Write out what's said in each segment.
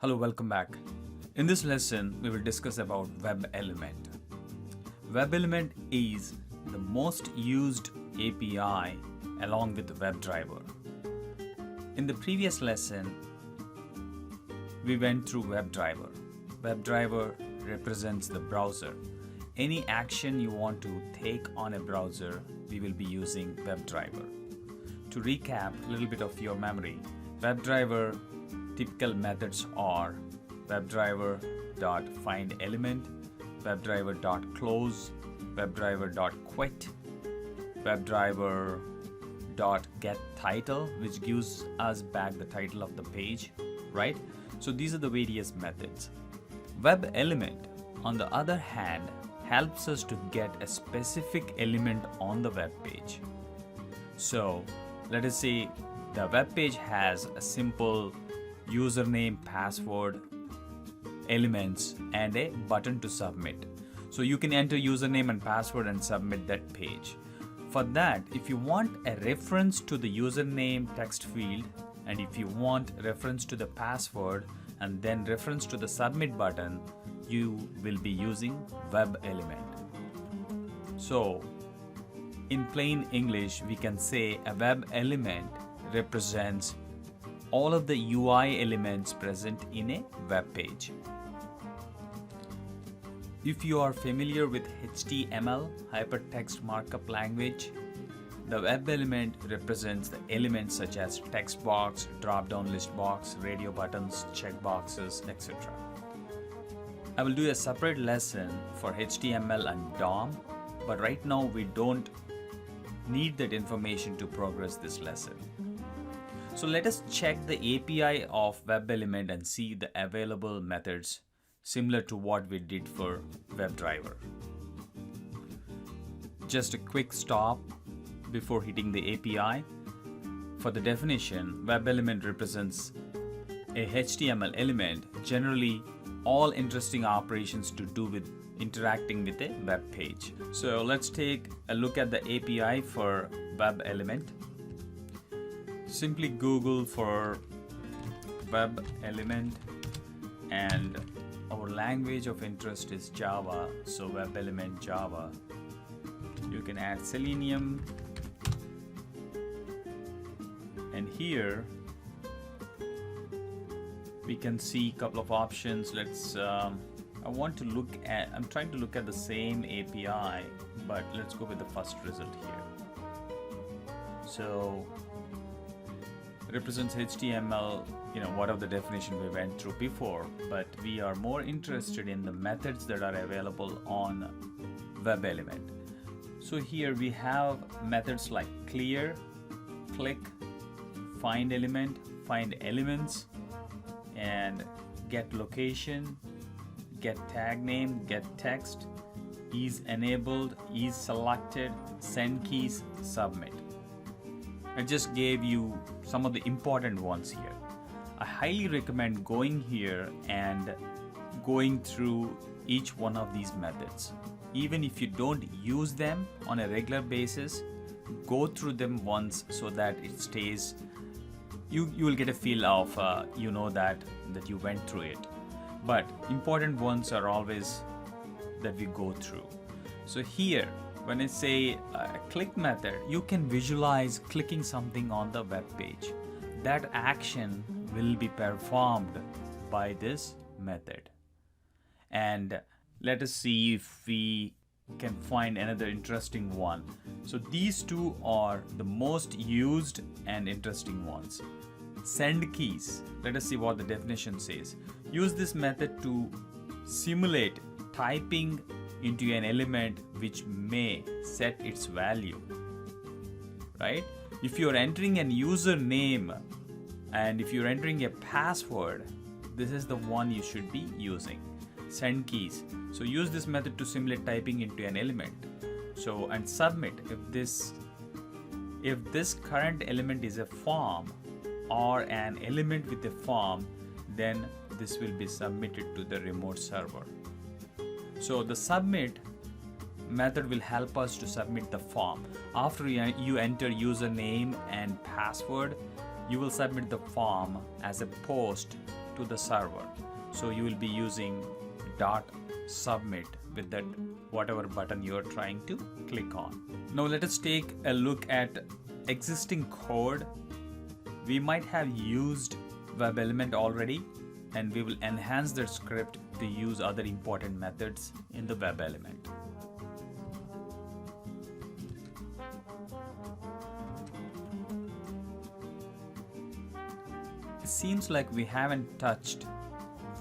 Hello, welcome back. In this lesson, we will discuss about WebElement. WebElement is the most used API along with WebDriver. In the previous lesson, we went through WebDriver. WebDriver represents the browser. Any action you want to take on a browser, we will be using WebDriver. To recap a little bit of your memory, WebDriver typical methods are WebDriver.findElement, WebDriver.close, WebDriver.quit, WebDriver.getTitle, which gives us back the title of the page, right? So these are the various methods. WebElement, on the other hand, helps us to get a specific element on the web page. So let us say the web page has a simple username, password, elements, and a button to submit. So you can enter username and password and submit that page. For that, if you want a reference to the username text field, and if you want reference to the password and then reference to the submit button, you will be using WebElement. So in plain English, we can say a WebElement represents all of the UI elements present in a web page. If you are familiar with HTML, Hypertext Markup Language, the WebElement represents the elements such as text box, drop-down list box, radio buttons, checkboxes, etc. I will do a separate lesson for HTML and DOM, but right now we don't need that information to progress this lesson. So let us check the API of WebElement and see the available methods similar to what we did for WebDriver. Just a quick stop before hitting the API. For the definition, WebElement represents a HTML element, generally all interesting operations to do with interacting with a web page. So let's take a look at the API for WebElement. Simply Google for WebElement, and our language of interest is Java, so WebElement Java. You can add Selenium, and here we can see a couple of options. I'm trying to look at the same API, but let's go with the first result here. So represents HTML, whatever the definition we went through before, but we are more interested in the methods that are available on WebElement. So here we have methods like clear, click, find element, find elements, and get location, get tag name, get text, is enabled, is selected, send keys, submit. I just gave you some of the important ones here. I highly recommend going here and going through each one of these methods. Even if you don't use them on a regular basis, go through them once so that it stays. You will get a feel of that you went through it. But important ones are always that we go through. So here, when I say a click method, you can visualize clicking something on the web page. That action will be performed by this method. And let us see if we can find another interesting one. So these two are the most used and interesting ones. Send keys. Let us see what the definition says. Use this method to simulate typing into an element which may set its value, right? If you're entering an username and if you're entering a password, this is the one you should be using. Send keys. So use this method to simulate typing into an element. So and submit. If this current element is a form or an element with a form, then this will be submitted to the remote server. So the submit method will help us to submit the form. After you enter username and password, you will submit the form as a post to the server. So you will be using dot submit with that whatever button you are trying to click on. Now let us take a look at existing code. We might have used WebElement already, and we will enhance that script to use other important methods in the WebElement. It seems like we haven't touched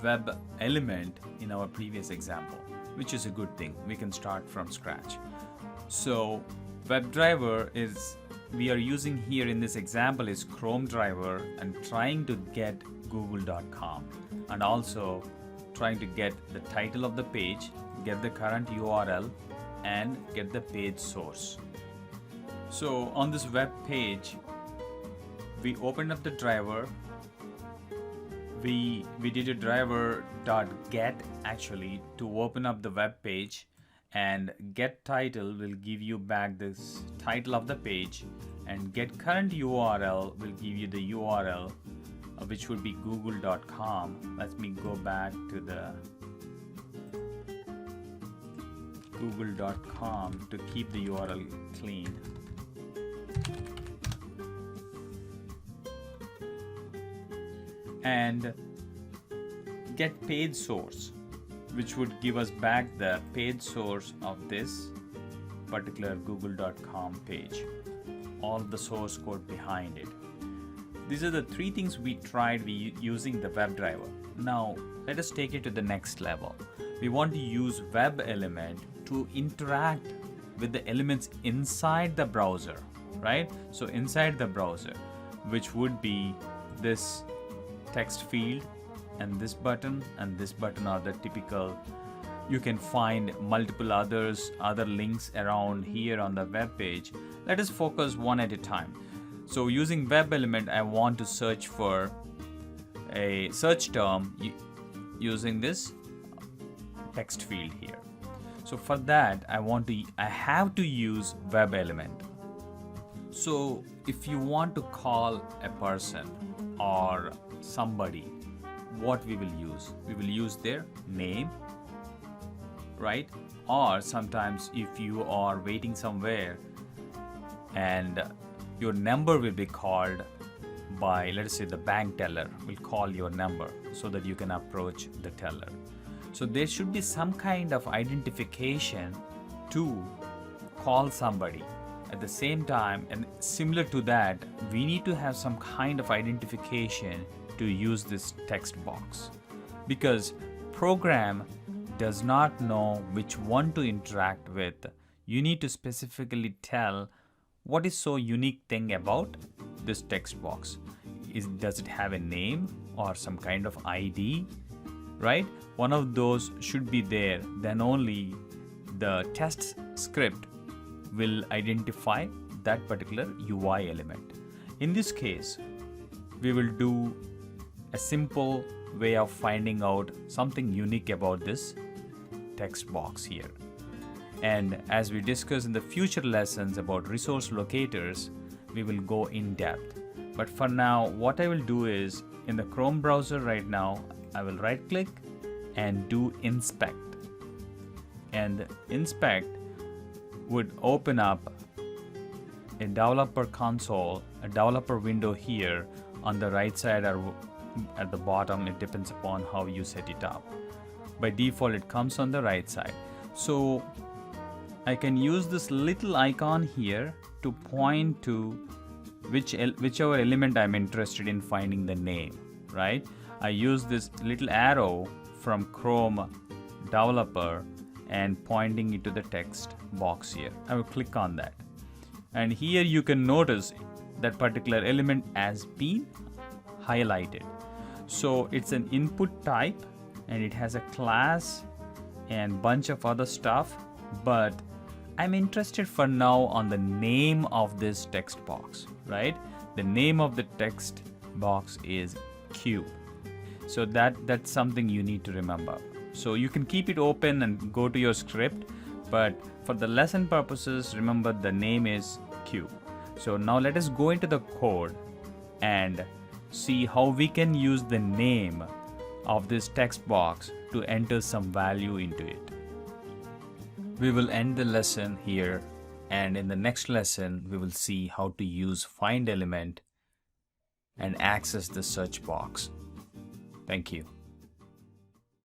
WebElement in our previous example, which is a good thing. We can start from scratch. So WebDriver is we are using here in this example is Chrome driver and trying to get google.com, and also trying to get the title of the page, get the current URL, and get the page source. So on this web page, we opened up the driver. We did a driver.get actually to open up the web page, and get title will give you back this title of the page, and get current URL will give you the URL, which would be google.com. Let me go back to the google.com to keep the URL clean. And get page source, which would give us back the page source of this particular google.com page, all the source code behind it. These are the three things we tried using the WebDriver. Now let us take it to the next level. We want to use WebElement to interact with the elements inside the browser, right? So inside the browser, which would be this text field, and this button are the typical. You can find multiple other links around here on the web page. Let us focus one at a time. So using WebElement, I want to search for a search term using this text field here. So for that, I have to use WebElement. So if you want to call a person or somebody, what we will use? We will use their name, right? Or sometimes if you are waiting somewhere and your number will be called by, let us say, the bank teller will call your number so that you can approach the teller. So there should be some kind of identification to call somebody. At the same time, and similar to that, we need to have some kind of identification to use this text box, because program does not know which one to interact with. You need to specifically tell what is so unique thing about this text box. Does it have a name or some kind of ID, right? One of those should be there. Then only the test script will identify that particular UI element. In this case, we will do a simple way of finding out something unique about this text box here. And as we discuss in the future lessons about resource locators, we will go in depth. But for now, what I will do is, in the Chrome browser right now, I will right click and do inspect. And inspect would open up a developer console, a developer window here on the right side or at the bottom. It depends upon how you set it up. By default, it comes on the right side. So I can use this little icon here to point to whichever element I'm interested in finding the name, right? I use this little arrow from Chrome developer and pointing it to the text box here. I will click on that. And here you can notice that particular element has been highlighted. So it's an input type and it has a class and bunch of other stuff, but I'm interested for now on the name of this text box, right? The name of the text box is Q. So that's something you need to remember. So you can keep it open and go to your script, but for the lesson purposes, remember the name is Q. So now let us go into the code and see how we can use the name of this text box to enter some value into it. We will end the lesson here, and in the next lesson we will see how to use find element and access the search box. Thank you.